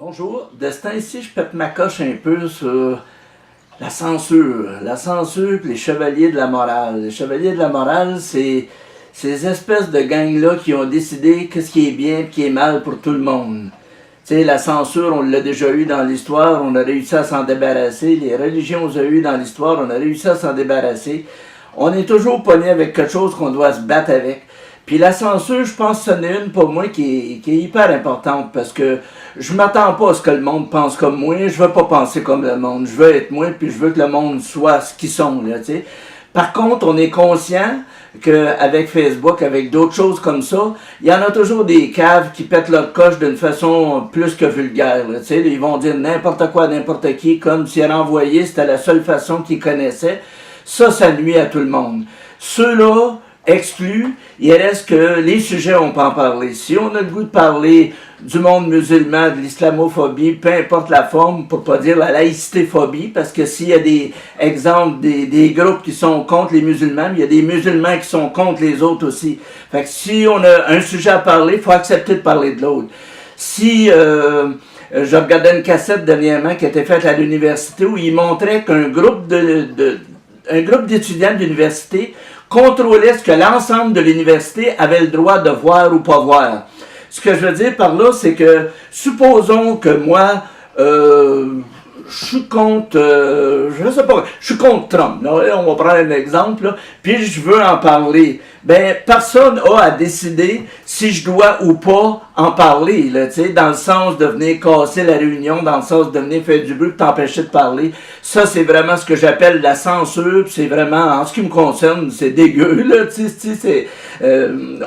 Bonjour, de ce temps-ci, je pète ma coche un peu sur la censure. La censure et les chevaliers de la morale. Les chevaliers de la morale, c'est ces espèces de gangs-là qui ont décidé qu'est-ce qui est bien et qui est mal pour tout le monde. Tu sais, la censure, on l'a déjà eu dans l'histoire, on a réussi à s'en débarrasser. Les religions, on a eu dans l'histoire, on a réussi à s'en débarrasser. On est toujours pogné avec quelque chose qu'on doit se battre avec. Puis la censure, je pense que c'en est une pour moi qui est hyper importante parce que je m'attends pas à ce que le monde pense comme moi, je veux pas penser comme le monde, je veux être moi puis je veux que le monde soit ce qu'ils sont, là, tu sais. Par contre, on est conscient qu'avec Facebook, avec d'autres choses comme ça, il y en a toujours des caves qui pètent leur coche d'une façon plus que vulgaire, là, tu sais. Ils vont dire n'importe quoi à n'importe qui, comme si renvoyer, c'était la seule façon qu'ils connaissaient. Ça nuit à tout le monde. Ceux-là, exclu, il reste que les sujets, on peut en parler. Si on a le goût de parler du monde musulman, de l'islamophobie, peu importe la forme, pour pas dire la laïcitéphobie, parce que s'il y a des exemples, des groupes qui sont contre les musulmans, il y a des musulmans qui sont contre les autres aussi. Fait que si on a un sujet à parler, il faut accepter de parler de l'autre. Si je regardais une cassette dernièrement qui était faite à l'université où il montrait qu'un groupe d'étudiants d'université contrôlait ce que l'ensemble de l'université avait le droit de voir ou pas voir. Ce que je veux dire par là, c'est que, supposons que moi, je suis contre, je sais pas, je suis contre Trump. Là, on va prendre un exemple, là, puis je veux en parler. Ben, personne a à décider si je dois ou pas en parler, là, tu sais, dans le sens de venir casser la réunion, dans le sens de venir faire du bruit, t'empêcher de parler. Ça, c'est vraiment ce que j'appelle la censure, c'est vraiment, en ce qui me concerne, c'est dégueu, là, tu sais, c'est,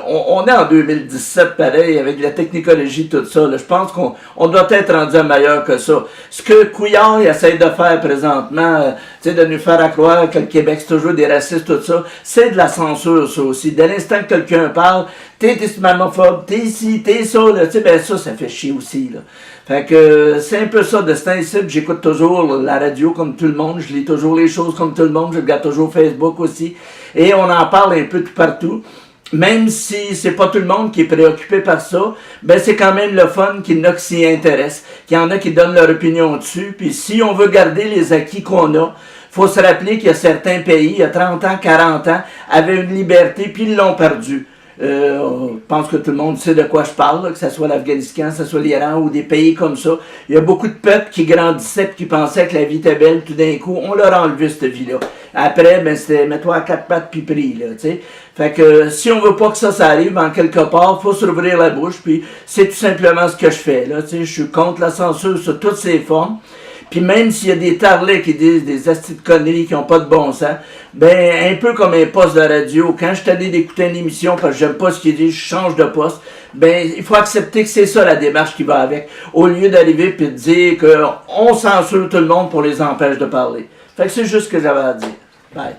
on est en 2017, pareil, avec la technologie, tout ça, là, je pense qu'on doit être rendu meilleur que ça. Ce que Couillard essaie de faire présentement, tu sais, de nous faire croire que le Québec, c'est toujours des racistes, tout ça, c'est de la censure, ça aussi. Dès l'instant que quelqu'un parle, t'es islamophobe, t'es ci, t'es ça, là, tu sais, ben ça fait chier aussi, là. Fait que c'est un peu ça de ce temps-ci, j'écoute toujours la radio comme tout le monde, je lis toujours les choses comme tout le monde, je regarde toujours Facebook aussi, et on en parle un peu tout partout. Même si c'est pas tout le monde qui est préoccupé par ça, ben c'est quand même le fun qu'il y en a qui s'y intéressent, qu'il y en a qui donnent leur opinion dessus, puis si on veut garder les acquis qu'on a, faut se rappeler qu'il y a certains pays, il y a 30 ans, 40 ans, avaient une liberté, puis ils l'ont perdue. Je pense que tout le monde sait de quoi je parle, là, que ce soit l'Afghanistan, que ce soit l'Iran ou des pays comme ça. Il y a beaucoup de peuples qui grandissaient et qui pensaient que la vie était belle. Tout d'un coup, on leur a enlevé cette vie-là. Après, ben, c'était mets-toi à quatre pattes puis prie, là, tu sais. Fait que si on veut pas que ça arrive, en quelque part, faut se rouvrir la bouche, puis c'est tout simplement ce que je fais, là, tu sais. Je suis contre la censure sur toutes ses formes. Puis même s'il y a des tarlets qui disent des astis de conneries qui n'ont pas de bon sens, ben un peu comme un poste de radio, quand je suis allé d'écouter une émission parce que j'aime pas ce qu'il dit, je change de poste, ben il faut accepter que c'est ça la démarche qui va avec, au lieu d'arriver puis de dire qu'on censure tout le monde pour les empêcher de parler. Fait que c'est juste ce que j'avais à dire. Bye.